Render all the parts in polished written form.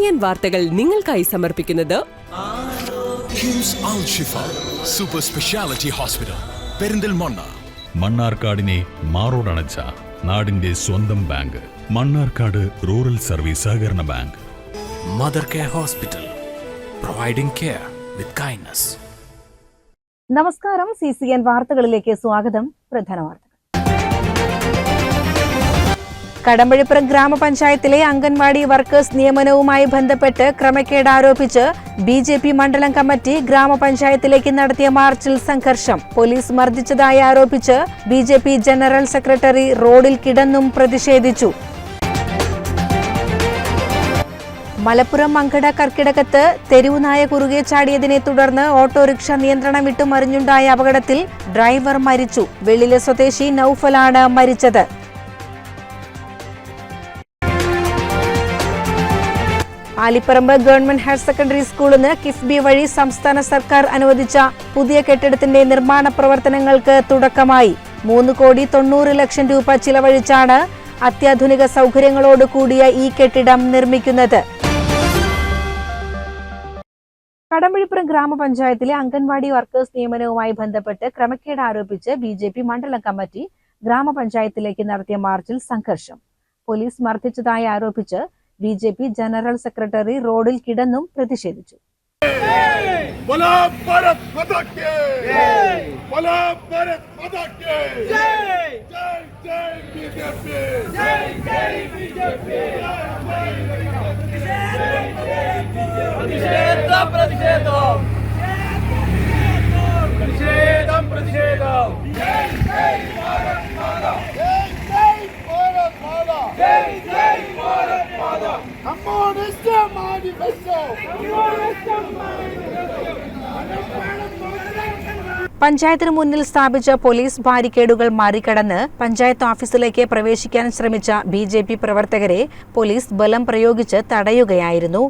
CCN വാർത്തകൾ നിങ്ങൾക്കായി സമർപ്പിക്കുന്നത് കിംസ് അൽ ഷിഫ സൂപ്പർ സ്പെഷ്യാലിറ്റി ഹോസ്പിറ്റൽ പെരിന്തൽമണ്ണ. മണ്ണാർക്കാടിനെ മാറോടണച്ച നാടിന്റെ സ്വന്തം ബാങ്ക് മണ്ണാർക്കാട് റൂറൽ സർവീസ് സഹകരണ bank. Mother care hospital, providing care with kindness. നമസ്കാരം. CCN വാർത്തകളിലേക്ക് സ്വാഗതം. പ്രധാന വാർത്തകൾ. കടമ്പഴിപ്പുറം ഗ്രാമപഞ്ചായത്തിലെ അംഗൻവാടി വർക്കേഴ്സ് നിയമനവുമായി ബന്ധപ്പെട്ട് ക്രമക്കേട് ആരോപിച്ച് BJP മണ്ഡലം കമ്മിറ്റി ഗ്രാമപഞ്ചായത്തിലേക്ക് നടത്തിയ മാർച്ചിൽ സംഘർഷം. പോലീസ് മർദ്ദിച്ചതായി ആരോപിച്ച് BJP ജനറൽ സെക്രട്ടറി റോഡിൽ കിടന്നും പ്രതിഷേധിച്ചു. മലപ്പുറം മങ്കട കർക്കിടകത്ത് തെരുവുനായ കുറുകെ ചാടിയതിനെ തുടർന്ന് ഓട്ടോറിക്ഷ നിയന്ത്രണം വിട്ടു മറിഞ്ഞുണ്ടായ അപകടത്തിൽ ഡ്രൈവർ മരിച്ചു. വെള്ളിലെ സ്വദേശി നൌഫലാണ് മരിച്ചത്. ആലിപ്പറമ്പ് ഗവൺമെന്റ് ഹയർ സെക്കൻഡറി സ്കൂളിന് കിഫ്ബി വഴി സംസ്ഥാന സർക്കാർ അനുവദിച്ച പുതിയ കെട്ടിടത്തിന്റെ നിർമ്മാണ പ്രവർത്തനങ്ങൾക്ക് തുടക്കമായി. 3,90,00,000 രൂപ ചിലവഴിച്ചാണ് അത്യാധുനിക സൗകര്യങ്ങളോട് കൂടിയ ഈ കെട്ടിടം നിർമ്മിക്കുന്നത്. കടമ്പഴിപ്പുറം ഗ്രാമപഞ്ചായത്തിലെ അംഗൻവാടി വർക്കേഴ്സ് നിയമനവുമായി ബന്ധപ്പെട്ട് ക്രമക്കേട് ആരോപിച്ച് BJP മണ്ഡലം കമ്മിറ്റി ഗ്രാമപഞ്ചായത്തിലേക്ക് നടത്തിയ മാർച്ചിൽ സംഘർഷം. പോലീസ് മർദ്ദിച്ചതായി ആരോപിച്ച് BJP ജനറൽ സെക്രട്ടറി റോഡിൽ കിടന്നും പ്രതിഷേധിച്ചു. പഞ്ചായത്തിന് മുന്നിൽ സ്ഥാപിച്ച പോലീസ് ബാരിക്കേഡുകൾ മറികടന്ന് പഞ്ചായത്ത് ഓഫീസിലേക്ക് പ്രവേശിക്കാൻ ശ്രമിച്ച BJP പ്രവർത്തകരെ പോലീസ് ബലം പ്രയോഗിച്ച് തടയുകയായിരുന്നു.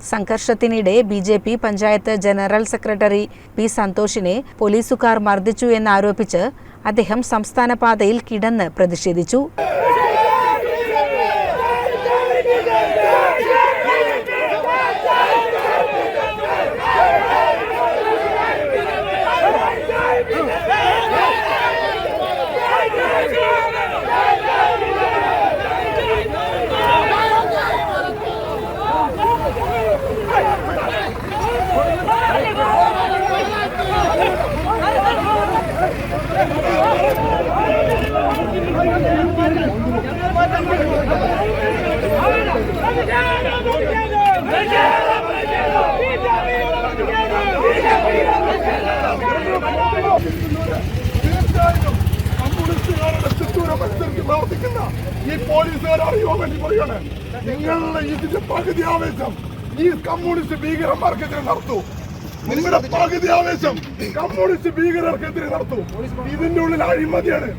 സംഘർഷത്തിനിടെ BJP panchayat general secretary P. സന്തോഷിനെ പോലീസുകാർ മർദ്ദിച്ചു എന്നാരോപിച്ച് അദ്ദേഹം സംസ്ഥാന പാതയിൽ കിടന്ന് പ്രതിഷേധിച്ചു. പ്രവർത്തിക്കുന്ന ഈ പോലീസുകാർ അറിയുവാൻ വേണ്ടി പറയാണ്. നിങ്ങളുടെ ഇതിന്റെ പകുതി ആവേശം ഈ കമ്മ്യൂണിസ്റ്റ് ഭീകരന്മാർക്കെതിരെ നടത്തൂ. നിങ്ങളുടെ പകുതി ആവേശം കമ്മ്യൂണിസ്റ്റ് ഭീകരർക്കെതിരെ നടത്തൂ. ഇതിന്റെ ഉള്ളിൽ അഴിമതിയാണ്.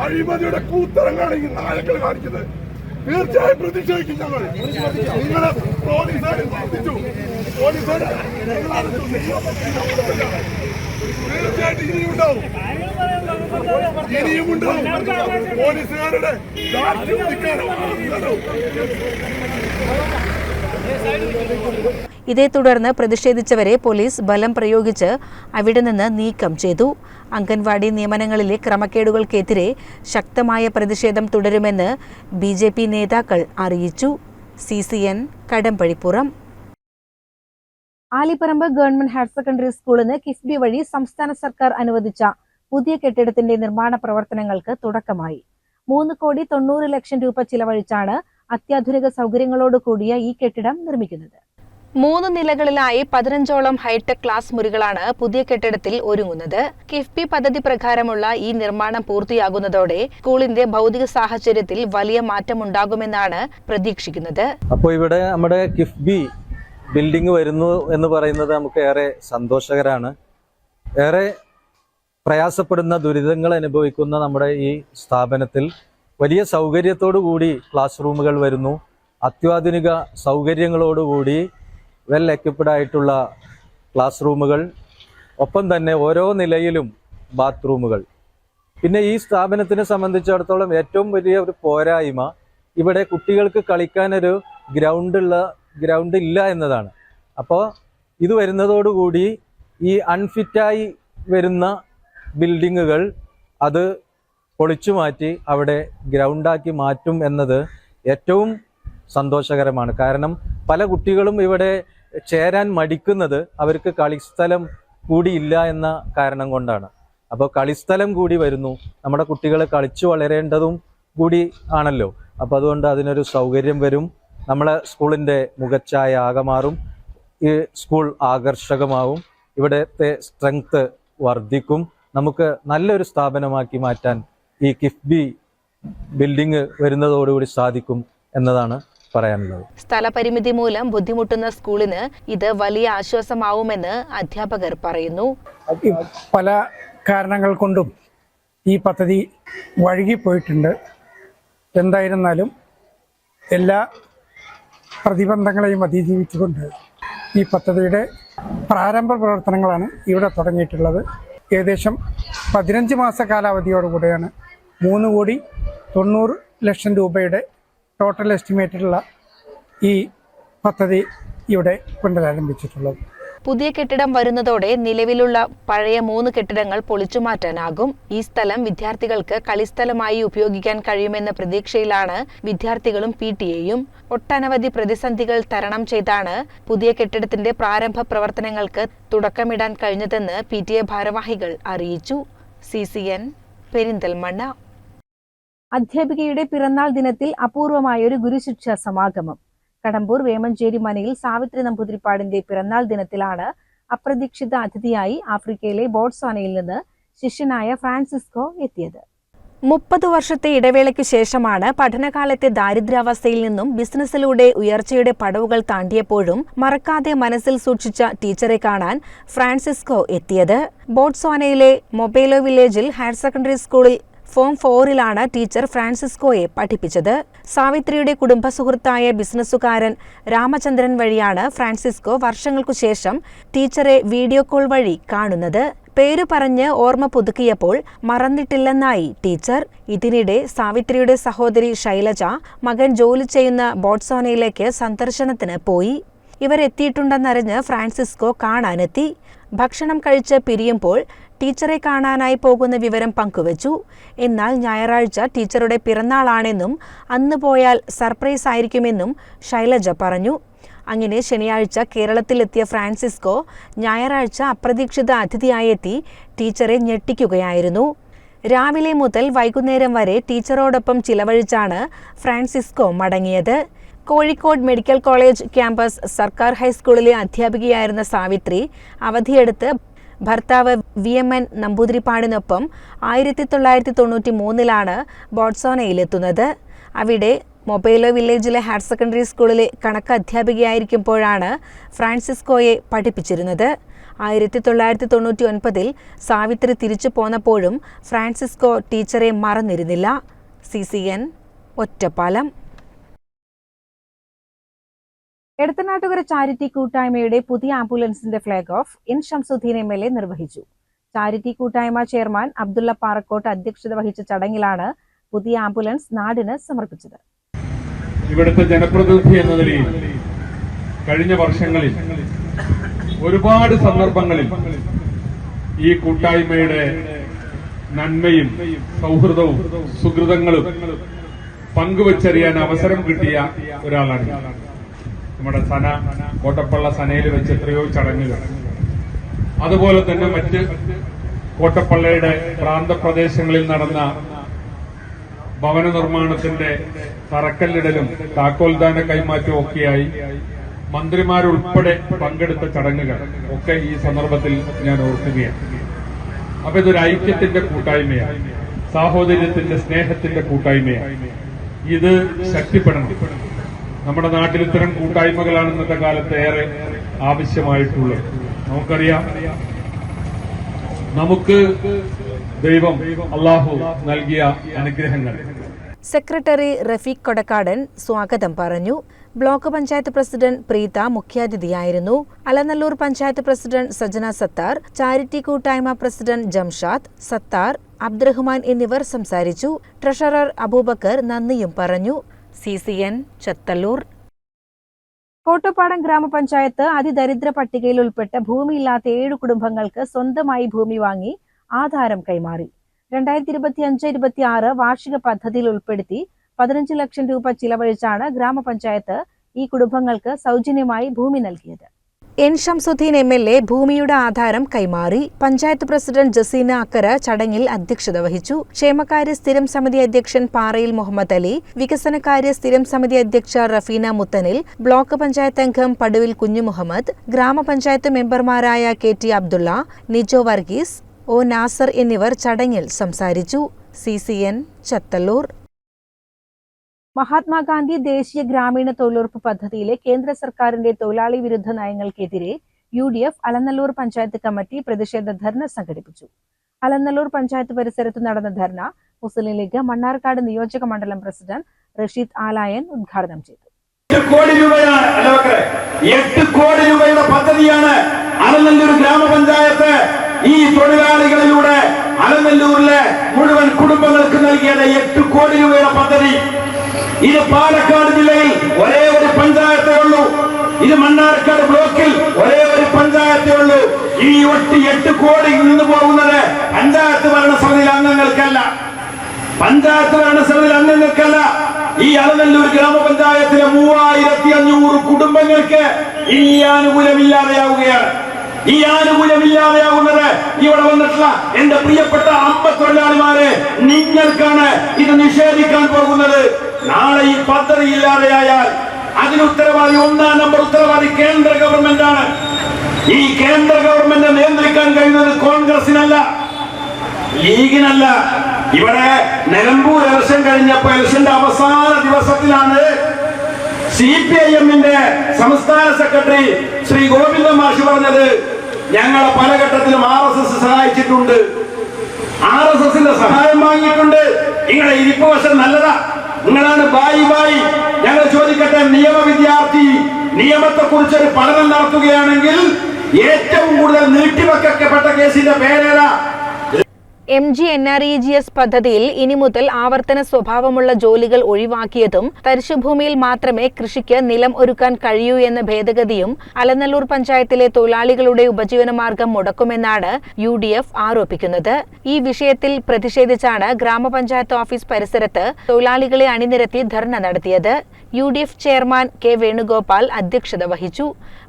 അഴിമതിയുടെ കൂത്തരങ്ങാണ് ഈ നായകൾ കാണിക്കുന്നത്. തീർച്ചയായും പ്രതിഷേധിക്കും ഞങ്ങൾ. നിങ്ങളെ പോലീസുകാരെ മർദ്ദിച്ചു. പോലീസുകാരെ തീർച്ചയായിട്ടും ഇനിയുണ്ടാവും. പോലീസുകാരുടെ ഇതേ തുടർന്ന് പ്രതിഷേധിച്ചവരെ പോലീസ് ബലം പ്രയോഗിച്ച് അവിടെ നിന്ന് നീക്കം ചെയ്തു. അംഗൻവാടി നിയമനങ്ങളിലെ ക്രമക്കേടുകൾക്കെതിരെ ശക്തമായ പ്രതിഷേധം തുടരുമെന്ന് BJP നേതാക്കൾ അറിയിച്ചു. CCN Kadampazhipuram. Alipparamba government higher secondary സ്കൂളിന് കിഫ്ബി വഴി സംസ്ഥാന സർക്കാർ അനുവദിച്ച പുതിയ കെട്ടിടത്തിന്റെ നിർമ്മാണ പ്രവർത്തനങ്ങൾക്ക് തുടക്കമായി. 3,90,00,000 രൂപ ചിലവഴിച്ചാണ് അത്യാധുനിക സൗകര്യങ്ങളോട് കൂടിയ ഈ കെട്ടിടം നിർമ്മിക്കുന്നത്. 3 നിലകളിലായി 15ഓളം ഹൈടെക് ക്ലാസ് മുറികളാണ് പുതിയ കെട്ടിടത്തിൽ ഒരുങ്ങുന്നത്. കിഫ്ബി പദ്ധതി പ്രകാരമുള്ള ഈ നിർമ്മാണം പൂർത്തിയാകുന്നതോടെ സ്കൂളിന്റെ ഭൗതിക സാഹചര്യത്തിൽ വലിയ മാറ്റമുണ്ടാകുമെന്നാണ് പ്രതീക്ഷിക്കുന്നത്. അപ്പോൾ ഇവിടെ നമ്മുടെ കിഫ്ബി ബിൽഡിംഗ് വരുന്നു എന്ന് പറയുന്നത് നമുക്ക് ഏറെ സന്തോഷകരമാണ്. ഏറെ പ്രയാസപ്പെടുന്ന ദുരിതങ്ങൾ അനുഭവിക്കുന്ന നമ്മുടെ ഈ സ്ഥാപനത്തിൽ വലിയ സൗകര്യത്തോടു കൂടി ക്ലാസ് റൂമുകൾ വരുന്നു. അത്യാധുനിക സൗകര്യങ്ങളോടുകൂടി വെൽ എക്യുപ്ഡ് ആയിട്ടുള്ള ക്ലാസ് റൂമുകൾ, ഒപ്പം തന്നെ ഓരോ നിലയിലും ബാത്റൂമുകൾ. പിന്നെ ഈ സ്ഥാപനത്തിനെ സംബന്ധിച്ചിടത്തോളം ഏറ്റവും വലിയ ഒരു പോരായ്മ ഇവിടെ കുട്ടികൾക്ക് കളിക്കാനൊരു ഗ്രൗണ്ട് ഇല്ല എന്നതാണ്. അപ്പോൾ ഇത് വരുന്നതോടുകൂടി ഈ അൺഫിറ്റായി വരുന്ന ബിൽഡിങ്ങുകൾ അത് പൊളിച്ചു മാറ്റി അവിടെ ഗ്രൗണ്ടാക്കി മാറ്റും എന്നത് ഏറ്റവും സന്തോഷകരമാണ്. കാരണം പല കുട്ടികളും ഇവിടെ ചേരാൻ മടിക്കുന്നത് അവർക്ക് കളിസ്ഥലം കൂടിയില്ല എന്ന കാരണം കൊണ്ടാണ്. അപ്പോൾ കളിസ്ഥലം കൂടി വരുന്നു, നമ്മുടെ കുട്ടികളെ കളിച്ചു വളരേണ്ടതും കൂടി ആണല്ലോ. അപ്പോൾ അതുകൊണ്ട് അതിനൊരു സൗകര്യം വരും. നമ്മളെ സ്കൂളിൻ്റെ മുഖച്ഛായ ആകെ മാറും. ഈ സ്കൂൾ ആകർഷകമാവും. ഇവിടുത്തെ സ്ട്രെങ്ത് വർദ്ധിക്കും. നമുക്ക് നല്ലൊരു സ്ഥാപനമാക്കി മാറ്റാൻ ഈ കിഫ്ബി ബിൽഡിംഗ് വരുന്നതോടുകൂടി സാധിക്കും എന്നതാണ് പറയാനുള്ളത്. സ്ഥലപരിമിതി മൂലം ബുദ്ധിമുട്ടുന്ന സ്കൂളിന് ഇത് വലിയ ആശ്വാസമാവുമെന്ന് അധ്യാപകർ പറയുന്നു. പല കാരണങ്ങൾ കൊണ്ടും ഈ പദ്ധതി വഴുകിപ്പോയിട്ടുണ്ട്. എന്തായിരുന്നാലും എല്ലാ പ്രതിബന്ധങ്ങളെയും അതിജീവിച്ചുകൊണ്ട് ഈ പദ്ധതിയുടെ പ്രാരംഭ പ്രവർത്തനങ്ങളാണ് ഇവിടെ തുടങ്ങിയിട്ടുള്ളത്. ഏകദേശം 15 മാസ കാലാവധിയോടുകൂടിയാണ് 3,90,00,000 രൂപയുടെ ടോട്ടൽ എസ്റ്റിമേറ്റുള്ള ഈ പദ്ധതി ഇവിടെ പുനരാരംഭിച്ചിട്ടുള്ളത്. പുതിയ കെട്ടിടം വരുന്നതോടെ നിലവിലുള്ള പഴയ 3 കെട്ടിടങ്ങൾ പൊളിച്ചുമാറ്റാനാകും. ഈ സ്ഥലം വിദ്യാർത്ഥികൾക്ക് കളിസ്ഥലമായി ഉപയോഗിക്കാൻ കഴിയുമെന്ന പ്രതീക്ഷയിലാണ് വിദ്യാർത്ഥികളും PTA-യും. ഒട്ടനവധി പ്രതിസന്ധികൾ തരണം ചെയ്താണ് പുതിയ കെട്ടിടത്തിന്റെ പ്രാരംഭ പ്രവർത്തനങ്ങൾക്ക് തുടക്കമിടാൻ കഴിഞ്ഞതെന്ന് PTA ഭാരവാഹികൾ അറിയിച്ചു. CCN പെരിന്തൽമണ്ണ. അധ്യാപികയുടെ പിറന്നാൾ ദിനത്തിൽ അപൂർവമായൊരു ഗുരുശിക്ഷാ സമാഗമം. കടമ്പൂർ വേമഞ്ചേരി മനയിൽ സാവിത്രി നമ്പൂതിരിപ്പാടിന്റെ പിറന്നാൾ ദിനത്തിലാണ് അപ്രതീക്ഷിത അതിഥിയായി ആഫ്രിക്കയിലെ ബോട്സ്വാനയിൽ നിന്ന് ശിഷ്യനായ ഫ്രാൻസിസ്കോ എത്തിയത്. 30 വർഷത്തെ ഇടവേളയ്ക്കു ശേഷമാണ് പഠനകാലത്തെ ദാരിദ്ര്യാവസ്ഥയിൽ നിന്നും ബിസിനസ്സിലൂടെ ഉയർച്ചയുടെ പടവുകൾ താണ്ടിയപ്പോഴും മറക്കാതെ മനസ്സിൽ സൂക്ഷിച്ച ടീച്ചറെ കാണാൻ ഫ്രാൻസിസ്കോ എത്തിയത്. ബോട്സ്വാനയിലെ മൊബേലോ വില്ലേജിൽ ഹയർ സെക്കൻഡറി സ്കൂളിൽ ഫോം 4-ലാണ് ടീച്ചർ ഫ്രാൻസിസ്കോയെ പഠിപ്പിച്ചത്. സാവിത്രിയുടെ കുടുംബ സുഹൃത്തായ ബിസിനസ്സുകാരൻ രാമചന്ദ്രൻ വഴിയാണ് ഫ്രാൻസിസ്കോ വർഷങ്ങൾക്കു ശേഷം ടീച്ചറെ വീഡിയോ കോൾ വഴി കാണുന്നത്. പേരു പറഞ്ഞ് ഓർമ്മ പുതുക്കിയപ്പോൾ മറന്നിട്ടില്ലെന്നായി ടീച്ചർ. ഇതിനിടെ സാവിത്രിയുടെ സഹോദരി ശൈലജ മകൻ ജോലി ചെയ്യുന്ന ബോട്സ്വാനയിലേക്ക് സന്ദർശനത്തിന് പോയി. ഇവരെത്തിയിട്ടുണ്ടെന്നറിഞ്ഞ് ഫ്രാൻസിസ്കോ കാണാനെത്തി. ഭക്ഷണം കഴിച്ച് പിരിയുമ്പോൾ ടീച്ചറെ കാണാനായി പോകുന്ന വിവരം പങ്കുവച്ചു. എന്നാൽ ഞായറാഴ്ച ടീച്ചറുടെ പിറന്നാളാണെന്നും അന്ന് പോയാൽ സർപ്രൈസ് ആയിരിക്കുമെന്നും ശൈലജ പറഞ്ഞു. അങ്ങനെ ശനിയാഴ്ച കേരളത്തിലെത്തിയ ഫ്രാൻസിസ്കോ ഞായറാഴ്ച അപ്രതീക്ഷിത അതിഥിയായെത്തി ടീച്ചറെ ഞെട്ടിക്കുകയായിരുന്നു. രാവിലെ മുതൽ വൈകുന്നേരം വരെ ടീച്ചറോടൊപ്പം ചിലവഴിച്ചാണ് ഫ്രാൻസിസ്കോ മടങ്ങിയത്. കോഴിക്കോട് മെഡിക്കൽ കോളേജ് ക്യാമ്പസ് സർക്കാർ ഹൈസ്കൂളിലെ അധ്യാപികയായിരുന്ന സാവിത്രി അവധിയെടുത്ത് ഭർത്താവ് VMN നമ്പൂതിരിപ്പാടിനൊപ്പം 1993-ലാണ് ബോട്സ്വാനയിലെത്തുന്നത്. അവിടെ മൊബേലോ വില്ലേജിലെ ഹയർ സെക്കൻഡറി സ്കൂളിലെ കണക്ക് അധ്യാപികയായിരിക്കുമ്പോഴാണ് ഫ്രാൻസിസ്കോയെ പഠിപ്പിച്ചിരുന്നത്. 1999-ൽ സാവിത്രി തിരിച്ചു പോന്നപ്പോഴും ഫ്രാൻസിസ്കോ ടീച്ചറെ മറന്നിരുന്നില്ല. CCN ഒറ്റപ്പാലം. എടത്തനാട്ടുകര ചാരിറ്റി കൂട്ടായ്മയുടെ പുതിയ ആംബുലൻസിന്റെ flag off N. Shamsuddin MLA നിർവഹിച്ചു. ചാരിറ്റി കൂട്ടായ്മ ചെയർമാൻ അബ്ദുള്ള പാറക്കോട്ട് അധ്യക്ഷത വഹിച്ച ചടങ്ങിലാണ് പുതിയ ആംബുലൻസ് നാടിന് സമർപ്പിച്ചത്. ഇവിടുത്തെ ജനപ്രതിനിധി എന്ന നിലയിൽ കഴിഞ്ഞ വർഷങ്ങളിൽ ഒരുപാട് സന്ദർഭങ്ങളിൽ ഈ കൂട്ടായ്മയുടെ നന്മയും സൗഹൃദവും സുഹൃതങ്ങളും പങ്കുവച്ചറിയാൻ അവസരം കിട്ടിയ ഒരാളാണ്. നമ്മുടെ കോട്ടപ്പള്ള സനയിൽ വെച്ച് എത്രയോ ചടങ്ങുകൾ, അതുപോലെ തന്നെ മറ്റ് കോട്ടപ്പള്ളയുടെ പ്രാന്തപ്രദേശങ്ങളിൽ നടന്ന ഭവന നിർമ്മാണത്തിന്റെ തറക്കല്ലിടലും താക്കോൽദാന കൈമാറ്റവും ഒക്കെയായി മന്ത്രിമാരുൾപ്പെടെ പങ്കെടുത്ത ചടങ്ങുകൾ ഒക്കെ ഈ സന്ദർഭത്തിൽ ഞാൻ ഓർക്കുകയാണ്. അപ്പൊ ഇതൊരു ഐക്യത്തിന്റെ കൂട്ടായ്മയാണ്, സാഹോദര്യത്തിന്റെ, സ്നേഹത്തിന്റെ കൂട്ടായ്മയാണ്. ഇത് ശക്തിപ്പെടണം. നമ്മുടെ നാട്ടിൽ ഇത്തരം കൂട്ടായ്മകളാണ് ഇന്നത്തെ കാലത്ത് ഏറെ ആവശ്യമായിട്ടുള്ളത്. നമുക്കറിയാം, നമുക്ക് ദൈവം അള്ളാഹു നൽകിയ അനുഗ്രഹങ്ങൾ. സെക്രട്ടറി റഫീഖ് കൊടക്കാടൻ സ്വാഗതം പറഞ്ഞു. ബ്ലോക്ക് പഞ്ചായത്ത് പ്രസിഡന്റ് പ്രീത മുഖ്യാതിഥിയായിരുന്നു. അലനല്ലൂർ പഞ്ചായത്ത് പ്രസിഡന്റ് സജന സത്താർ, ചാരിറ്റി കൂട്ടായ്മ പ്രസിഡന്റ് ജംഷാദ് സത്താർ, അബ്ദുറഹ്മാൻ എന്നിവർ സംസാരിച്ചു. ട്രഷറർ അബൂബക്കർ നന്ദിയും പറഞ്ഞു. CCN ചത്തല്ലൂർ. കോട്ടപ്പാടം ഗ്രാമപഞ്ചായത്ത് അതിദരിദ്ര പട്ടികയിൽ ഉൾപ്പെട്ട ഭൂമിയില്ലാത്ത 7 കുടുംബങ്ങൾക്ക് സ്വന്തമായി ഭൂമി വാങ്ങി ആധാരം കൈമാറി. 2025-26 വാർഷിക പദ്ധതിയിൽ ഉൾപ്പെടുത്തി 15 ലക്ഷം രൂപ ചിലവഴിച്ചാണ് ഗ്രാമപഞ്ചായത്ത് ഈ കുടുംബങ്ങൾക്ക് സൗജന്യമായി ഭൂമി നൽകിയത്. N. ഷംസുദ്ദീൻ MLA ഭൂമിയുടെ ആധാരം കൈമാറി. പഞ്ചായത്ത് പ്രസിഡന്റ് ജസീന അക്കര ചടങ്ങിൽ അധ്യക്ഷത വഹിച്ചു. ക്ഷേമകാര്യ സ്ഥിരം സമിതി അധ്യക്ഷൻ പാറയിൽ മുഹമ്മദ് അലി, വികസനകാര്യ സ്ഥിരം സമിതി അധ്യക്ഷ റഫീന മുത്തനിൽ, ബ്ലോക്ക് പഞ്ചായത്ത് അംഗം പടുവിൽ കുഞ്ഞു മുഹമ്മദ്, ഗ്രാമപഞ്ചായത്ത് മെമ്പർമാരായ KT അബ്ദുള്ള, നിജോ വർഗീസ്, O. നാസർ എന്നിവർ ചടങ്ങിൽ സംസാരിച്ചു. CCN ചത്തല്ലൂർ. മഹാത്മാഗാന്ധി ദേശീയ ഗ്രാമീണ തൊഴിലുറപ്പ് പദ്ധതിയിലെ കേന്ദ്ര സർക്കാരിന്റെ തൊഴിലാളി വിരുദ്ധ നയങ്ങൾക്കെതിരെ UDF അലനല്ലൂർ പഞ്ചായത്ത് കമ്മിറ്റി പ്രതിഷേധ ധർണ സംഘടിപ്പിച്ചു. അലനല്ലൂർ പഞ്ചായത്ത് പരിസരത്ത് നടന്ന ധർണ മുസ്ലിം ലീഗ് മണ്ണാർക്കാട് നിയോജക മണ്ഡലം പ്രസിഡന്റ് റഷീദ് ആലായൻ ഉദ്ഘാടനം ചെയ്തു. 8 കോടി രൂപയുടെ പദ്ധതിയാണ് അലനല്ലൂർ ഗ്രാമപഞ്ചായത്ത് ഈ തൊഴിലാളികളിലൂടെ അലനല്ലൂരിലെ മുഴുവൻ കുടുംബങ്ങൾക്ക് നൽകിയത്. 8 കോടി രൂപയുടെ പദ്ധതി. ഇത് പാലക്കാട് ജില്ലയിൽ ഒരേ ഒരു പഞ്ചായത്തേ ഉള്ളൂ. ഇത് മണ്ണാർക്കാട് ബ്ലോക്കിൽ ഒരേ ഒരു പഞ്ചായത്തേ ഉള്ളൂ. ഈ 8 കോടി നിന്ന് പോകുന്നത് പഞ്ചായത്ത് ഭരണസമിതിയിലെ അംഗങ്ങൾക്കല്ല, പഞ്ചായത്ത് ഭരണസമിതിയിലെ അംഗങ്ങൾക്കല്ല. ഈ അലനല്ലൂർ ഗ്രാമപഞ്ചായത്തിലെ 3500 കുടുംബങ്ങൾക്ക് ഇനി ഈ ആനുകൂല്യമില്ലാതെയാവുകയാണ്. ഈ ആനുകൂല്യമില്ലാതെയാവുന്നത് ഇവിടെ വന്നിട്ടുള്ള എന്റെ പ്രിയപ്പെട്ട അമ്പത്തൊഴിലാളിമാരെ, നിങ്ങൾക്കാണ് ഇത് നിഷേധിക്കാൻ പോകുന്നത്. നാളെ ഈ പദ്ധതി ഇല്ലാതെയായാൽ അതിന് ഉത്തരവാദി, 1-ാം നമ്പർ ഉത്തരവാദി കേന്ദ്ര ഗവൺമെന്റ് ആണ്. ഈ കേന്ദ്ര ഗവൺമെന്റ് നിയന്ത്രിക്കാൻ കഴിയുന്നത് കോൺഗ്രസിനല്ല, ലീഗിനല്ല. ഇവിടെ നിലമ്പൂർ ഇലക്ഷൻ കഴിഞ്ഞപ്പോ ഇലക്ഷന്റെ അവസാന ദിവസത്തിലാണ് CPIM-ന്റെ സംസ്ഥാന സെക്രട്ടറി ശ്രീ ഗോവിന്ദ മാഷ് പറഞ്ഞത്, ഞങ്ങളെ പല ഘട്ടത്തിലും RSS സഹായിച്ചിട്ടുണ്ട്, RSSന്റെ സഹായം വാങ്ങിയിട്ടുണ്ട്. നിങ്ങളെ ഇരിപ്പ് വശം നല്ലതാ, നിങ്ങളാണ് ബായി. ഞങ്ങൾ ചോദിക്കട്ടെ, നിയമ വിദ്യാർത്ഥി നിയമത്തെ കുറിച്ചൊരു പഠനം നടത്തുകയാണെങ്കിൽ ഏറ്റവും കൂടുതൽ നീട്ടിവെക്കപ്പെട്ട കേസിന്റെ പേരേതാ? MGNREGS പദ്ധതിയിൽ ഇനി മുതൽ ആവർത്തന സ്വഭാവമുള്ള ജോലികൾ ഒഴിവാക്കിയതും തരിശുഭൂമിയിൽ മാത്രമേ കൃഷിക്ക് നിലം ഒരുക്കാൻ കഴിയൂ എന്ന ഭേദഗതിയും അലനല്ലൂർ പഞ്ചായത്തിലെ തൊഴിലാളികളുടെ ഉപജീവനമാർഗം മുടക്കുമെന്നാണ് UDF ആരോപിക്കുന്നത്. ഈ വിഷയത്തിൽ പ്രതിഷേധിച്ചാണ് ഗ്രാമപഞ്ചായത്ത് ഓഫീസ് പരിസരത്ത് തൊഴിലാളികളെ അണിനിരത്തി ധർണ നടത്തിയത്. UDF chairman K. വേണുഗോപാൽ അധ്യക്ഷത വഹിച്ചു.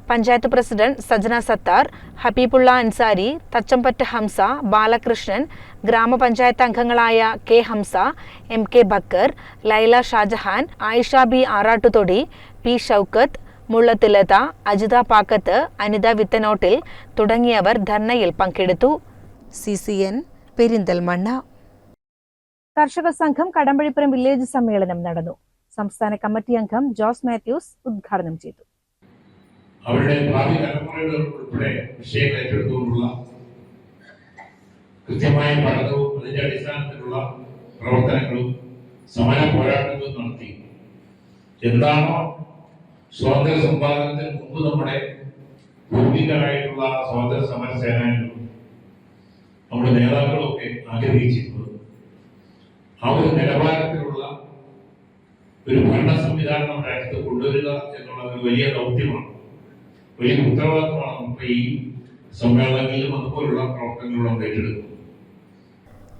പഞ്ചായത്ത് പ്രസിഡന്റ് സജന സത്താർ, ഹബീബുള്ള അൻസാരി, തച്ചമ്പറ്റ ഹംസ, ബാലകൃഷ്ണൻ, ഗ്രാമപഞ്ചായത്ത് അംഗങ്ങളായ K. Hamza, MK Backer, Laila Shah Jahan, Ayisha B. Arattuthodi, P. Shoukath, മുള്ളത്തിലത, Ajitha Pakkath, Anitha വിത്തനോട്ടിൽ തുടങ്ങിയവർ ധർണയിൽ പങ്കെടുത്തു. CCN പെരിന്തൽമണ്ണ. കർഷക സംഘം കടമ്പഴിപ്പുറം വില്ലേജ് സമ്മേളനം നടന്നു. സംസ്ഥാന കമ്മിറ്റി അംഗം ജോസ് മാത്യൂസ് ഉദ്ഘാടനം ചെയ്തു. അവരുടെ ഭാവി തലമുറയുടെ ഉൾപ്പെടെ വിഷയങ്ങൾ ഏറ്റെടുത്തുകൊണ്ടുള്ള കൃത്യമായ പഠനവും അതിന്റെ അടിസ്ഥാനത്തിലുള്ള പ്രവർത്തനങ്ങളും സമര പോരാട്ടങ്ങളും നടത്തി എന്താണോ സ്വാതന്ത്ര്യ സമ്പാദനത്തിന് മുമ്പ് നമ്മുടെ പൂർവികരായിട്ടുള്ള സ്വാതന്ത്ര്യ സമര സേനാനികളും നമ്മുടെ നേതാക്കളും ഒക്കെ ആഗ്രഹിച്ചിരുന്നത്, ആ ഒരു നിലവാരത്തിലുള്ള ഒരു ഭരണ സംവിധാനം രാജ്യത്ത് കൊണ്ടുവരിക എന്നുള്ളത് ഒരു വലിയ ദൗത്യമാണ്, വലിയ ഉത്തരവാദിത്തമാണ്. നമുക്ക് ഈ സമ്മേളനങ്ങളിലും അതുപോലുള്ള പ്രവർത്തനങ്ങളും ഏറ്റെടുക്കും.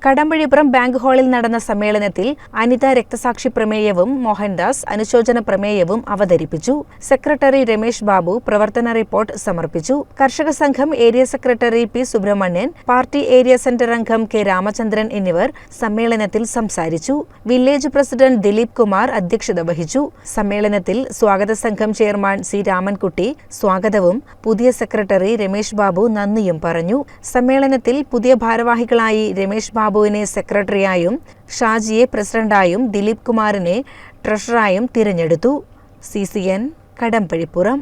കടമ്പഴിപ്പുറം ബാങ്ക് ഹാളിൽ നടന്ന സമ്മേളനത്തിൽ അനിത രക്തസാക്ഷി പ്രമേയവും മോഹൻദാസ് അനുശോചന പ്രമേയവും അവതരിപ്പിച്ചു. സെക്രട്ടറി രമേശ് ബാബു പ്രവർത്തന റിപ്പോർട്ട് സമർപ്പിച്ചു. കർഷക സംഘം area secretary P Subramanian, party area centre അംഗം കെ രാമചന്ദ്രൻ എന്നിവർ സമ്മേളനത്തിൽ സംസാരിച്ചു. വില്ലേജ് പ്രസിഡന്റ് ദിലീപ് കുമാർ അധ്യക്ഷത വഹിച്ചു. സമ്മേളനത്തിൽ സ്വാഗത സംഘം ചെയർമാൻ സി രാമൻകുട്ടി സ്വാഗതവും പുതിയ സെക്രട്ടറി രമേശ് ബാബു നന്ദിയും പറഞ്ഞു. സമ്മേളനത്തിൽ പുതിയ ഭാരവാഹികളായി രമേശ് ബാബുവിനെ സെക്രട്ടറിയായും ഷാജിയെ പ്രസിഡന്റായും ദിലീപ് കുമാറിനെ ട്രഷററായും തിരഞ്ഞെടുത്തു. CCN Kadampazhipuram.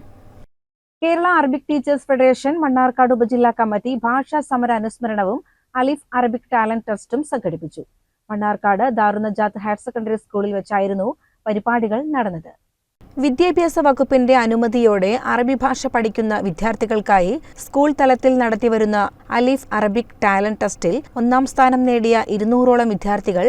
Kerala Arabic teachers federation Mannarkkad ഉപജില്ലാ കമ്മിറ്റി ഭാഷാ സമര അനുസ്മരണവും അലിഫ് അറബിക് ടാലന്റ് ടെസ്റ്റും സംഘടിപ്പിച്ചു. മണ്ണാർക്കാട് ദാറുന്നജാത്ത് ഹയർ സെക്കൻഡറി സ്കൂളിൽ വെച്ചായിരുന്നു പരിപാടികൾ നടന്നത്. വിദ്യാഭ്യാസ വകുപ്പിന്റെ അനുമതിയോടെ അറബി ഭാഷ പഠിക്കുന്ന വിദ്യാർത്ഥികൾക്കായി സ്കൂൾ തലത്തിൽ നടത്തിവരുന്ന അലിഫ് അറബിക് ടാലന്റ് ടെസ്റ്റിൽ 1ാം സ്ഥാനം നേടിയ 200ഓളം വിദ്യാർത്ഥികൾ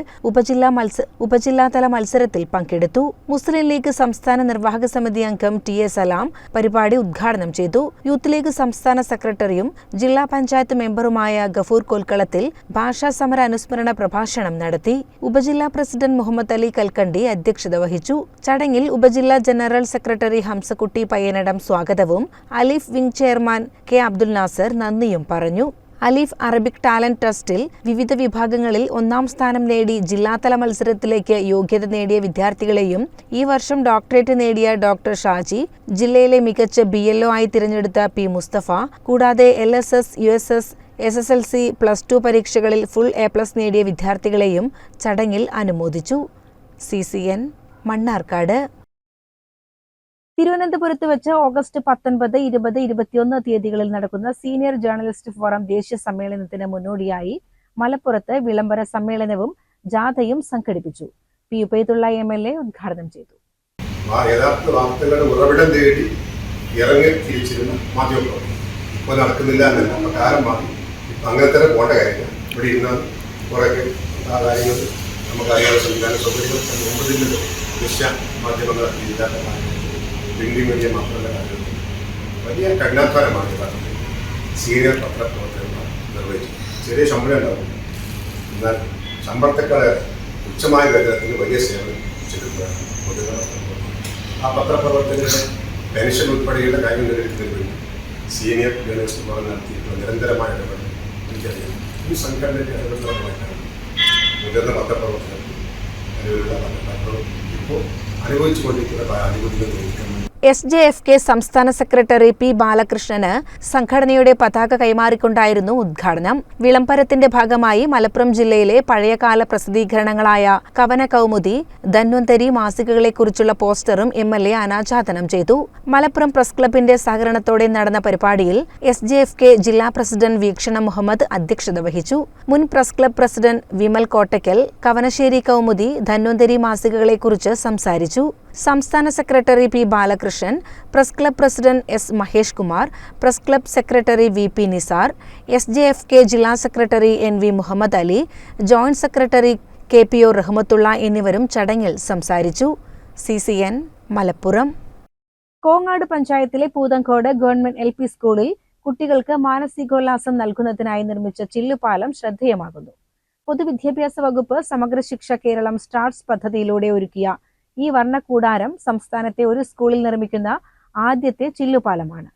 ഉപജില്ലാതല മത്സരത്തിൽ പങ്കെടുത്തു. മുസ്ലിം ലീഗ് സംസ്ഥാന നിർവാഹക സമിതി അംഗം TA സലാം പരിപാടി ഉദ്ഘാടനം ചെയ്തു. യൂത്ത് ലീഗ് സംസ്ഥാന സെക്രട്ടറിയും ജില്ലാ പഞ്ചായത്ത് മെമ്പറുമായ ഗഫൂർ കൊൽക്കളത്തിൽ ഭാഷാ സമര അനുസ്മരണ പ്രഭാഷണം നടത്തി. ഉപജില്ലാ പ്രസിഡന്റ് മുഹമ്മദ് അലി കൽക്കണ്ടി അധ്യക്ഷത വഹിച്ചു. ചടങ്ങിൽ ഉപജില്ലാ ജനറൽ സെക്രട്ടറി ഹംസക്കുട്ടി പയ്യനടം സ്വാഗതവും Alif wing chairman K Abdul Nasar നന്ദിയും പറഞ്ഞു. അലിഫ് അറബിക് ടാലന്റ് ടെസ്റ്റിൽ വിവിധ വിഭാഗങ്ങളിൽ 1ാം സ്ഥാനം നേടി ജില്ലാതല മത്സരത്തിലേക്ക് യോഗ്യത നേടിയ വിദ്യാർത്ഥികളെയും ഈ വർഷം ഡോക്ടറേറ്റ് നേടിയ ഡോക്ടർ ഷാജി, ജില്ലയിലെ മികച്ച BLO ആയി തിരഞ്ഞെടുത്ത P മുസ്തഫ, കൂടാതെ LSS, USS, SSLC, +2 പരീക്ഷകളിൽ ഫുൾ A+ നേടിയ വിദ്യാർത്ഥികളെയും ചടങ്ങിൽ അനുമോദിച്ചു. CCN മണ്ണാർക്കാട്. തിരുവനന്തപുരത്ത് വെച്ച് ഓഗസ്റ്റ് 19, 20, 21 തീയതികളിൽ നടക്കുന്ന സീനിയർ ജേർണലിസ്റ്റ് ഫോറം ദേശീയ സമ്മേളനത്തിന് മുന്നോടിയായി മലപ്പുറത്ത് വിളംബര സമ്മേളനവും ജാഥയും സംഘടിപ്പിച്ചു. P ഉബൈദുള്ള MLA ഉദ്ഘാടനം ചെയ്തു. യഥാർത്ഥ വാർത്തകളുടെ ഉറവിടം തേടി ഇറങ്ങി തിരിച്ചിരുന്ന മാധ്യമപ്രവർത്തനം ഇപ്പോൾ നടക്കുന്നില്ല എന്നല്ല, കാലം മാറി. അങ്ങനെ തന്നെ പോകേണ്ട കാര്യമില്ല. ഇവിടെ ഇരുന്നാൽ കുറേയൊക്കെ ആ കാര്യങ്ങൾ നമുക്കറിയാതെ സംവിധാന സൗകര്യങ്ങൾ മുമ്പതില്ലല്ലോ. ദൃശ്യ മാധ്യമങ്ങൾ പ്രിന്റിംഗ് മീഡിയ മാത്രമല്ല കാര്യങ്ങൾ വലിയ കഠിനാധ്വാനമാണ് യഥാർത്ഥത്തിൽ സീനിയർ പത്രപ്രവർത്തകന്മാർ നിർവഹിച്ചത്. ചെറിയ ശമ്പളം ഉണ്ടാവും, എന്നാൽ ശമ്പളത്തെക്കാളേറെ തുച്ഛമായ വേതനത്തിന് വലിയ സേവനം ചെയ്തിട്ടുള്ളതാണ് പൊതുജന പത്രപ്രവർത്തകർ. ആ പത്രപ്രവർത്തകരുടെ പെൻഷൻ ഉൾപ്പെടെയുള്ള കാര്യം നേരിടുന്നതിന് വേണ്ടി സീനിയർ ജേർണലിസ്റ്റ് ഫോറം നടത്തിയിട്ടുള്ള നിരന്തരമായ ഇടപെടൽ എനിക്കറിയാം. ഈ സംഘടനയുടെ ഇടപെടലുമായിട്ടാണ് മുതിർന്ന പത്രപ്രവർത്തകർക്ക് നിലവിലുള്ള പത്രവും ഇപ്പോൾ അനുഭവിച്ചുകൊണ്ടിരിക്കുന്ന അനുഭൂതികൾ നേരിടുന്നത്. SJFK സംസ്ഥാന സെക്രട്ടറി P ബാലകൃഷ്ണന് സംഘടനയുടെ പതാക കൈമാറിക്കൊണ്ടായിരുന്നു ഉദ്ഘാടനം. വിളംബരത്തിന്റെ ഭാഗമായി മലപ്പുറം ജില്ലയിലെ പഴയകാല പ്രസിദ്ധീകരണങ്ങളായ കവന കൗമുദി, ധന്വന്തരി മാസികകളെക്കുറിച്ചുള്ള പോസ്റ്ററും MLA അനാച്ഛാദനം ചെയ്തു. മലപ്പുറം പ്രസ് ക്ലബിന്റെ സഹകരണത്തോടെ നടന്ന പരിപാടിയിൽ SJFK ജില്ലാ പ്രസിഡന്റ് വീക്ഷണ മുഹമ്മദ് അധ്യക്ഷത വഹിച്ചു. മുൻ press club president Vimal Kottakkal Kavanasseri Kaumudi, Dhanwantari മാസികകളെക്കുറിച്ച് സംസാരിച്ചു. സംസ്ഥാന secretary P Balakrishnan, press club president S Mahesh Kumar, press club secretary VP Nisar, SJFK ജില്ലാ secretary NV Muhammad Ali, joint secretary KPO Rahmathulla എന്നിവരും ചടങ്ങിൽ സംസാരിച്ചു. CCN മലപ്പുറം. കോങ്ങാട് പഞ്ചായത്തിലെ പൂതങ്കോട് ഗവൺമെന്റ് LP സ്കൂളിൽ കുട്ടികൾക്ക് മാനസികോല്ലാസം നൽകുന്നതിനായി നിർമ്മിച്ച ചില്ലുപാലം ശ്രദ്ധേയമാകുന്നു. പൊതുവിദ്യാഭ്യാസ വകുപ്പ് സമഗ്ര ശിക്ഷ കേരളം സ്റ്റാർട്സ് പദ്ധതിയിലൂടെ ഒരുക്കിയ ഈ വർണ്ണക്കൂടാരം സംസ്ഥാനത്തെ ഒരു സ്കൂളിൽ നിർമ്മിക്കുന്ന ആദ്യത്തെ ചില്ലുപാലമാണ്.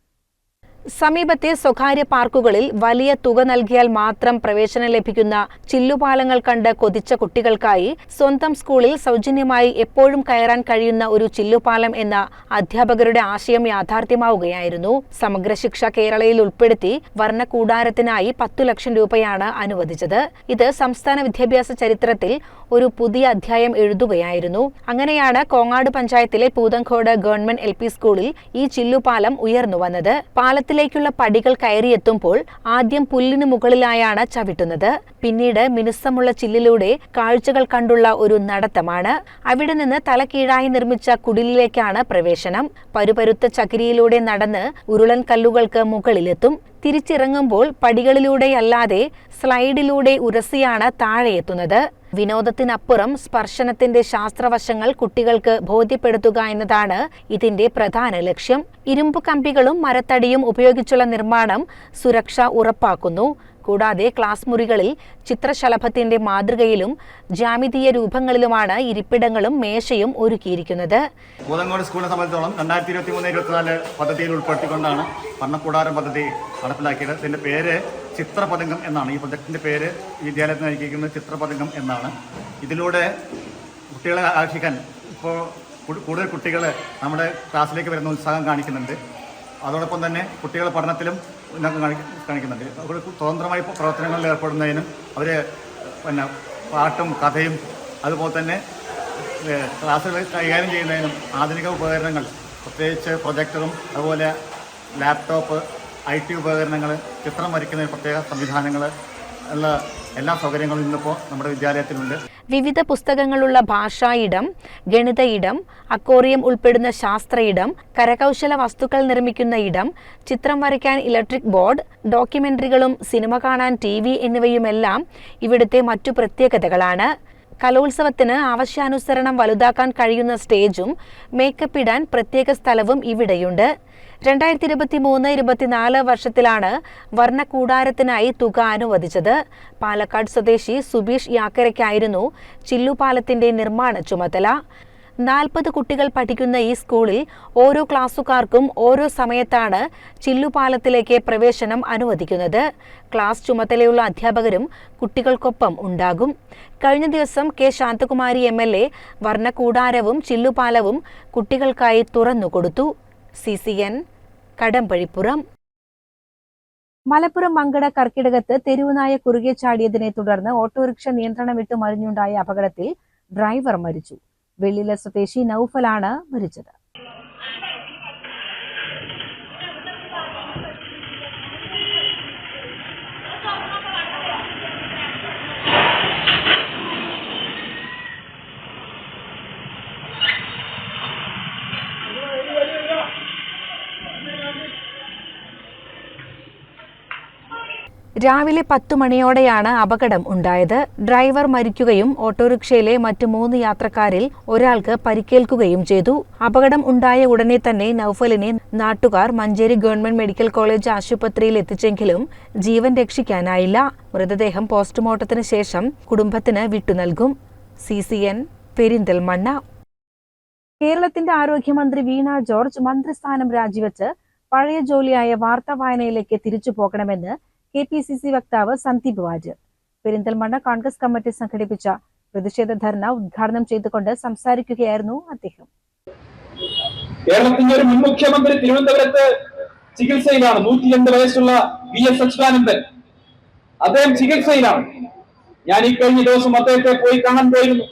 സമീപത്തെ സ്വകാര്യ പാർക്കുകളിൽ വലിയ തുക നൽകിയാൽ മാത്രം പ്രവേശനം ലഭിക്കുന്ന ചില്ലുപാലങ്ങൾ കണ്ട് കൊതിച്ച കുട്ടികൾക്കായി സ്വന്തം സ്കൂളിൽ സൗജന്യമായി എപ്പോഴും കയറാൻ കഴിയുന്ന ഒരു ചില്ലുപാലം എന്ന അധ്യാപകരുടെ ആശയം യാഥാർത്ഥ്യമാവുകയായിരുന്നു. സമഗ്ര ശിക്ഷ കേരളയിൽ ഉൾപ്പെടുത്തി വർണ്ണക്കൂടാരത്തിനായി 10 ലക്ഷം രൂപയാണ് അനുവദിച്ചത്. ഇത് സംസ്ഥാന വിദ്യാഭ്യാസ ചരിത്രത്തിൽ ഒരു പുതിയ അധ്യായം എഴുതുകയായിരുന്നു. അങ്ങനെയാണ് കോങ്ങാട് പഞ്ചായത്തിലെ പൂതങ്കോട് ഗവൺമെന്റ് LP സ്കൂളിൽ ഈ ചില്ലുപാലം ഉയർന്നു വന്നത്. പാലത്തിലേക്കുള്ള പടികൾ കയറിയെത്തുമ്പോൾ ആദ്യം പുല്ലിനു മുകളിലായാണ് ചവിട്ടുന്നത്. പിന്നീട് മിനുസമുള്ള ചില്ലിലൂടെ കാഴ്ചകൾ കണ്ടുള്ള ഒരു നടത്തമാണ്. അവിടെ നിന്ന് തലകീഴായി നിർമ്മിച്ച കുടിലിലേക്കാണ് പ്രവേശനം. പരുപരുത്ത ചകിരിയിലൂടെ നടന്ന് ഉരുളൻ കല്ലുകൾക്ക് മുകളിലെത്തും. തിരിച്ചിറങ്ങുമ്പോൾ പടികളിലൂടെയല്ലാതെ സ്ലൈഡിലൂടെ ഉരസിയാണ് താഴെയെത്തുന്നത്. വിനോദത്തിനപ്പുറം സ്പർശനത്തിന്റെ ശാസ്ത്രവശങ്ങൾ കുട്ടികൾക്ക് ബോധ്യപ്പെടുത്തുക എന്നതാണ് ഇതിന്റെ പ്രധാന ലക്ഷ്യം. ഇരുമ്പു കമ്പികളും മരത്തടിയും ഉപയോഗിച്ചുള്ള നിർമ്മാണം സുരക്ഷ ഉറപ്പാക്കുന്നു. കൂടാതെ ക്ലാസ് മുറികളിൽ ചിത്രശലഭത്തിന്റെ മാതൃകയിലും ജാമിതീയ രൂപങ്ങളിലുമാണ് ഇരിപ്പിടങ്ങളും മേശയും ഒരുക്കിയിരിക്കുന്നത്. ഭൂതങ്കോട് സ്കൂളിനെ സംബന്ധിച്ചോളം 2023-24 പദ്ധതിയിൽ ഉൾപ്പെടുത്തിക്കൊണ്ടാണ് പഠനകൂടാരം പദ്ധതി നടപ്പിലാക്കിയത്. ഇതിൻ്റെ പേര് ചിത്രപതംഗം എന്നാണ്. ഈ പ്രൊജക്ടിൻ്റെ പേര് വിദ്യാലയത്തിൽ നൽകിയിരിക്കുന്നത് ചിത്രപതംഗം എന്നാണ്. ഇതിലൂടെ കുട്ടികളെ ആകർഷിക്കാൻ ഇപ്പോൾ കൂടുതൽ കുട്ടികൾ നമ്മുടെ ക്ലാസ്സിലേക്ക് വരുന്ന ഉത്സാഹം കാണിക്കുന്നുണ്ട്. അതോടൊപ്പം തന്നെ കുട്ടികൾ പഠനത്തിലും കാണിക്കുന്നുണ്ട്. അവർ സ്വതന്ത്രമായി പ്രവർത്തനങ്ങളിൽ ഏർപ്പെടുന്നതിനും അവർ പാട്ടും കഥയും അതുപോലെ തന്നെ ക്ലാസ്സുകൾ കൈകാര്യം ചെയ്യുന്നതിനും ആധുനിക ഉപകരണങ്ങൾ, പ്രത്യേകിച്ച് പ്രൊജക്ടറും അതുപോലെ ലാപ്ടോപ്പ്, IT ഉപകരണങ്ങൾ, ചിത്രം വരയ്ക്കുന്നതിന് പ്രത്യേക സംവിധാനങ്ങൾ ഉള്ള എല്ലാ സൗകര്യങ്ങളും ഇന്നിപ്പോൾ നമ്മുടെ വിദ്യാലയത്തിലുണ്ട്. വിവിധ പുസ്തകങ്ങളുള്ള ഭാഷാ ഇടം, ഗണിത ഇടം, അക്വേറിയം ഉൾപ്പെടുന്ന ശാസ്ത്ര ഇടം, കരകൗശല വസ്തുക്കൾ നിർമ്മിക്കുന്ന ഇടം, ചിത്രം വരയ്ക്കാൻ ഇലക്ട്രിക് ബോർഡ്, ഡോക്യുമെന്ററികളും സിനിമ കാണാൻ TV എന്നിവയുമെല്ലാം ഇവിടുത്തെ മറ്റു പ്രത്യേകതകളാണ്. കലോത്സവത്തിന് ആവശ്യാനുസരണം വലുതാക്കാൻ കഴിയുന്ന സ്റ്റേജും മേക്കപ്പ് ഇടാൻ പ്രത്യേക സ്ഥലവും ഇവിടെയുണ്ട്. 2023-24 വർഷത്തിലാണ് വർണ്ണക്കൂടാരത്തിനായി തുക അനുവദിച്ചത്. പാലക്കാട് സ്വദേശി സുബീഷ് യാക്കരയ്ക്കായിരുന്നു ചില്ലുപാലത്തിന്റെ നിർമ്മാണ ചുമതല. 40 കുട്ടികൾ പഠിക്കുന്ന ഈ സ്കൂളിൽ ഓരോ ക്ലാസ്സുകാർക്കും ഓരോ സമയത്താണ് ചില്ലുപാലത്തിലേക്ക് പ്രവേശനം അനുവദിക്കുന്നത്. ക്ലാസ് ചുമതലയുള്ള അധ്യാപകരും കുട്ടികൾക്കൊപ്പം ഉണ്ടാകും. കഴിഞ്ഞ ദിവസം K. ശാന്തകുമാരി MLA വർണ്ണക്കൂടാരവും ചില്ലുപാലവും കുട്ടികൾക്കായി തുറന്നുകൊടുത്തു. CCN കടമ്പഴിപ്പുറം. മലപ്പുറം മങ്കട കർക്കിടകത്ത് തെരുവുനായ കുറുകെ ചാടിയതിനെ തുടർന്ന് ഓട്ടോറിക്ഷ നിയന്ത്രണം വിട്ട് മറിഞ്ഞുണ്ടായ അപകടത്തിൽ ഡ്രൈവർ മരിച്ചു. വെള്ളില സ്വദേശി നൌഫലാണ് മരിച്ചത്. രാവിലെ 10 മണിയോടെയാണ് അപകടം ഉണ്ടായത്. ഡ്രൈവർ മരിക്കുകയും ഓട്ടോറിക്ഷയിലെ മറ്റ് 3 യാത്രക്കാരിൽ ഒരാൾക്ക് പരിക്കേൽക്കുകയും ചെയ്തു. അപകടം ഉണ്ടായ ഉടനെ തന്നെ നൌഫലിനെ നാട്ടുകാർ മഞ്ചേരി ഗവൺമെന്റ് മെഡിക്കൽ കോളേജ് ആശുപത്രിയിൽ എത്തിച്ചെങ്കിലും ജീവൻ രക്ഷിക്കാനായില്ല. മൃതദേഹം പോസ്റ്റ്മോർട്ടത്തിന് ശേഷം കുടുംബത്തിന് വിട്ടുനൽകും. CCN പെരിന്തൽമണ്ണ. കേരളത്തിന്റെ ആരോഗ്യമന്ത്രി വീണ ജോർജ് മന്ത്രിസ്ഥാനം രാജിവെച്ച് പഴയ ജോലിയായ വാർത്താ വായനയിലേക്ക് തിരിച്ചു പോകണമെന്ന് KPCC വക്താവ് സന്ദീപ് വാര്യർ. പെരിന്തൽമണ്ണ കോൺഗ്രസ് കമ്മിറ്റി സംഘടിപ്പിച്ച പ്രതിഷേധ ധർണ ഉദ്ഘാടനം ചെയ്തുകൊണ്ട് സംസാരിക്കുകയായിരുന്നു അദ്ദേഹം. കേരളത്തിന്റെ ഒരു മുൻ മുഖ്യമന്ത്രി തിരുവനന്തപുരത്ത് ചികിത്സയിലാണ്. 102 വയസ്സുള്ള VS അച്യുതാനന്ദൻ. അദ്ദേഹം ചികിത്സയിലാണ്. ഞാൻ ഈ കഴിഞ്ഞ ദിവസം അദ്ദേഹത്തെ പോയി കാണാൻ പോയിരുന്നു.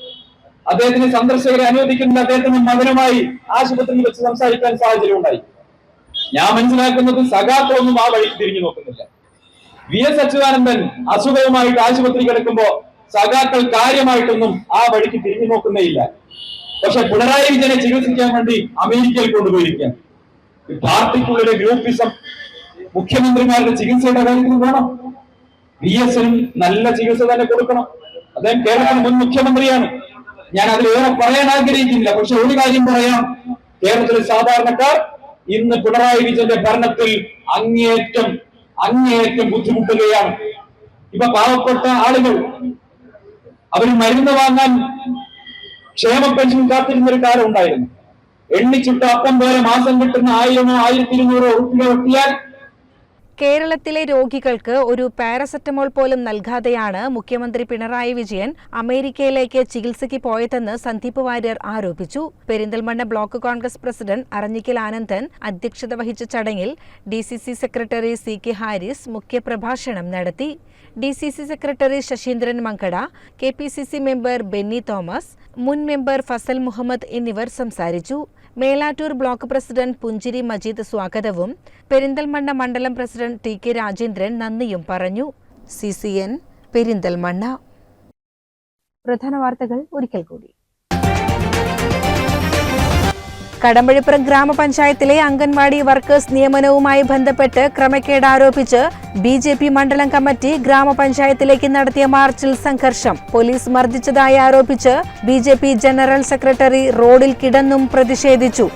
അദ്ദേഹത്തിന് സന്ദർശകരെ അനുവദിക്കുന്ന അദ്ദേഹത്തിന്റെ മകനുമായി ആശുപത്രിയിൽ വെച്ച് സംസാരിക്കാൻ സാഹചര്യം ഉണ്ടായി. ഞാൻ മനസ്സിലാക്കുന്നത് സഖാക്കളൊന്നും ആ വഴിക്ക് തിരിഞ്ഞു നോക്കുന്നില്ല. VS അച്യുതാനന്ദൻ അസുഖവുമായിട്ട് ആശുപത്രി കിടക്കുമ്പോ സഖാക്കൾ കാര്യമായിട്ടൊന്നും ആ വഴിക്ക് തിരിഞ്ഞു നോക്കുന്നേയില്ല. പക്ഷെ പിണറായി വിജയനെ ചികിത്സിക്കാൻ വേണ്ടി അമേരിക്കയിൽ കൊണ്ടുപോയിരിക്കാം. പാർട്ടിക്കുള്ളിലെ ഗ്രൂപ്പിസം മുഖ്യമന്ത്രിമാരുടെ ചികിത്സയുടെ കാര്യത്തിൽ വേണം. VSനും നല്ല ചികിത്സ തന്നെ കൊടുക്കണം. അദ്ദേഹം കേരളത്തിന് മുൻ മുഖ്യമന്ത്രിയാണ്. ഞാൻ അതിലേറെ പറയാൻ ആഗ്രഹിക്കുന്നില്ല. പക്ഷെ ഒരു കാര്യം പറയാം, കേരളത്തിലെ സാധാരണക്കാർ ഇന്ന് പിണറായി വിജയന്റെ ഭരണത്തിൽ അങ്ങേയറ്റം ബുദ്ധിമുട്ടുകയാണ്. ഇപ്പൊ പാവപ്പെട്ട ആളുകൾ അവർ മരുന്ന് വാങ്ങാൻ ക്ഷേമ പെൻഷൻ കാത്തിരുന്ന ഒരു കാലം ഉണ്ടായിരുന്നു. എണ്ണിച്ചുട്ട അപ്പം പോലെ മാസം കിട്ടുന്ന 1000 1200 ഉറുപ്പിക വെട്ടിയാൽ കേരളത്തിലെ രോഗികൾക്ക് ഒരു പാരസെറ്റമോൾ പോലും നൽകാതെയാണ് മുഖ്യമന്ത്രി പിണറായി വിജയൻ അമേരിക്കയിലേക്ക് ചികിത്സയ്ക്ക് പോയതെന്ന് സന്ദീപ് വാര്യർ ആരോപിച്ചു. പെരിന്തൽമണ്ണ ബ്ലോക്ക് കോൺഗ്രസ് പ്രസിഡന്റ് അറഞ്ഞിക്കൽ ആനന്ദൻ അധ്യക്ഷത വഹിച്ച ചടങ്ങിൽ DCC സെക്രട്ടറി CK ഹാരിസ് മുഖ്യപ്രഭാഷണം നടത്തി. DCC secretary Saseendran Mankada, KPCC member Benny Thomas, മുൻ മെമ്പർ ഫസൽ മുഹമ്മദ് എന്നിവർ സംസാരിച്ചു. മേലാറ്റൂർ ബ്ലോക്ക് പ്രസിഡന്റ് പുഞ്ചിരി മജീദ് സ്വാഗതവും പെരിന്തൽമണ്ണ മണ്ഡലം പ്രസിഡന്റ് TK രാജേന്ദ്രൻ നന്ദിയും പറഞ്ഞു. CCN പെരിന്തൽമണ്ണ. പ്രധാന വാർത്തകൾ ഒരിക്കൽ കൂടി. കടമ്പഴിപ്പുറം ഗ്രാമപഞ്ചായത്തിലെ അംഗൻവാടി വർക്കേഴ്സ് നിയമനവുമായി ബന്ധപ്പെട്ട് ക്രമക്കേട് ആരോപിച്ച് BJP മണ്ഡലം കമ്മിറ്റി ഗ്രാമപഞ്ചായത്തിലേക്ക് നടത്തിയ മാർച്ചിൽ സംഘർഷം. പോലീസ് മർദ്ദിച്ചതായി ആരോപിച്ച് BJP ജനറൽ സെക്രട്ടറി റോഡിൽ കിടന്നും പ്രതിഷേധിച്ചു.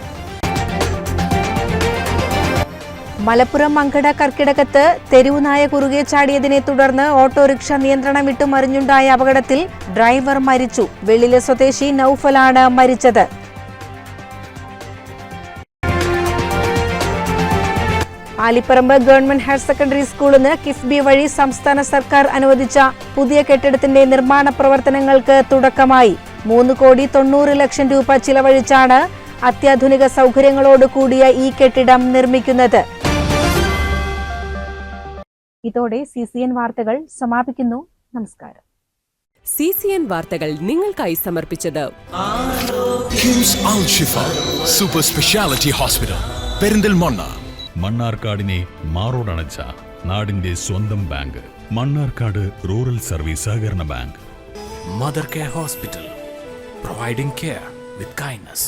മലപ്പുറം മങ്കട കർക്കിടകത്ത് തെരുവുനായ കുറുകെ ചാടിയതിനെ തുടർന്ന് ഓട്ടോറിക്ഷ നിയന്ത്രണം വിട്ടു മറിഞ്ഞുണ്ടായ അപകടത്തിൽ ഡ്രൈവർ മരിച്ചു. വെള്ളിലെ സ്വദേശി നൌഫലാണ് മരിച്ചത്. ആലിപ്പറമ്പ് ഗവൺമെന്റ് ഹയർ സെക്കൻഡറി സ്കൂളിന് കിഫ്ബി വഴി സംസ്ഥാന സർക്കാർ അനുവദിച്ച പുതിയ കെട്ടിടത്തിന്റെ നിർമ്മാണ പ്രവർത്തനങ്ങൾക്ക് തുടക്കമായി. 3,90,00,000 രൂപ ചിലവഴിച്ചാണ് അത്യാധുനിക സൗകര്യങ്ങളോട് കൂടിയ ഈ കെട്ടിടം നിർമ്മിക്കുന്നത്. ഇതോടെ CCN വാർത്തകൾ സമാപിക്കുന്നു. നമസ്കാരം. CCN വാർത്തകൾ നിങ്ങൾക്കായി സമർപ്പിച്ചത് കിംസ് അൽ ഷിഫ സൂപ്പർ സ്പെഷ്യാലിറ്റി ഹോസ്പിറ്റൽ പെരിന്തൽമണ്ണ. മണ്ണാർക്കാടിനെ മാറോടണച്ച നാടിന്റെ സ്വന്തം ബാങ്ക് മണ്ണാർക്കാട് റൂറൽ സർവീസ് സഹകരണ bank. Mother Care Hospital, providing care with kindness.